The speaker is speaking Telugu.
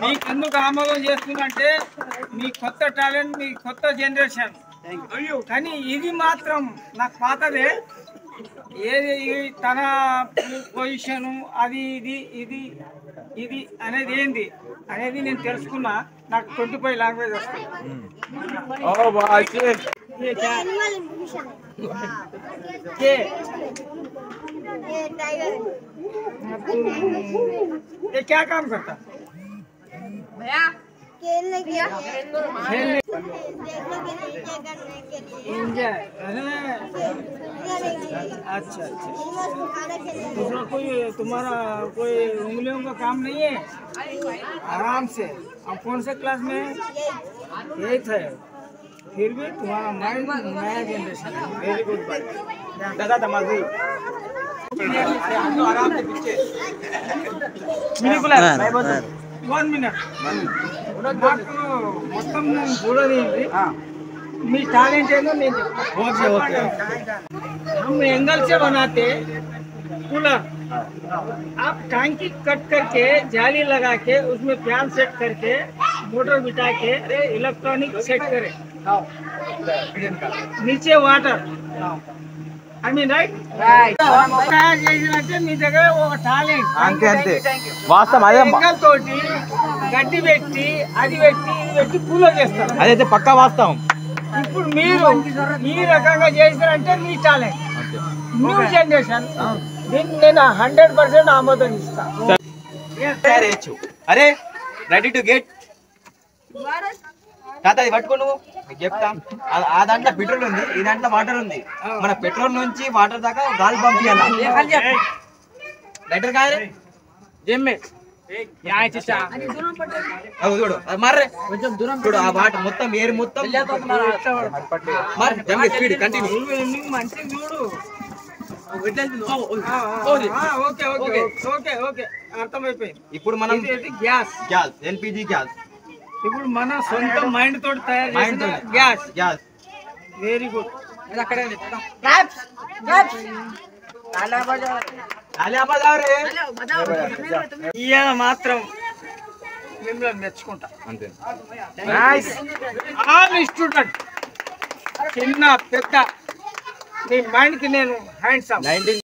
మీకెందుకు ఆమోదం చేస్తుందంటే మీ కొత్త టాలెంట్, మీ కొత్త జనరేషన్. కానీ ఇది మాత్రం నాకు పాతదే. ఏది తన పొజిషను అది ఇది ఇది ఇది అనేది ఏంది అనేది నేను తెలుసుకున్నా. నాకు 25 లాంగ్వేజ్ వస్తాయి. ये क्या काम करता? भैया खेलने के लिए एंजॉय। अच्छा अच्छा। दूसरा कोई तुम्हारा कोई उंगलियों का काम नहीं है? आराम से। अब कौन से क्लास में? 8th है। फिर भी तुम्हारा माइंड नया जनरेशन है। वेरी गुड बात। दादा तमाजी आराम से पीछे 1 मिनट మొత్తం చూడదేంటి మీ టాలెంట్ ఏదో నేను हम एंगल से बनाते कूलर, आप टांकी कट करके जाली लगा के उसमें फैन सेट करके मोटर बिठा के इलेक्ट्रॉनिक सेट करें, नीचे वाटर। I mean right? మీ దగ్గర ఒక టాలెంట్ అంతే అంతే వాస్తవం. అదే ఎంగల్ తోటి గడ్డి పెట్టి అది పెట్టి ఇది పెట్టి కూలర్ చేస్తారు. అదైతే పక్కా వాస్తవం. ఇప్పుడు మీరు ఈ రకంగా చేశారంటే మీ టాలెంట్. న్యూ జనరేషన్ దీన్ని నేను 100% ఆమోదం ఇస్తాను. అరే రెడీ టు గెట్ తాత అది పట్టుకో నువ్వు చెప్తా. ఆ దాంట్లో పెట్రోల్ ఉంది, ఈ దాంట్లో వాటర్ ఉంది. మన పెట్రోల్ నుంచి వాటర్ దాకా గాలి పంపించాలి. లైటర్ కాదు చూడు మర్రే చూడు ఆ వాటర్ మొత్తం ఏరు మొత్తం స్పీడ్ కంటిన్యూ. మంచిగా చూడు. అర్థమైపోయింది. ఇప్పుడు మనం గ్యాస్ గ్యాస్ ఎల్పిజి గ్యాస్ ఇప్పుడు మన సొంత మైండ్ తోటి తయారు చేసిన గ్యాస్. Very good. ఇవాళ మాత్రం మిమ్మల్ని మెచ్చుకుంటా. ఆల్ స్టూడెంట్ చిన్న పెద్ద మీ మైండ్ కి నేను హ్యాండ్స్ ఆఫ్.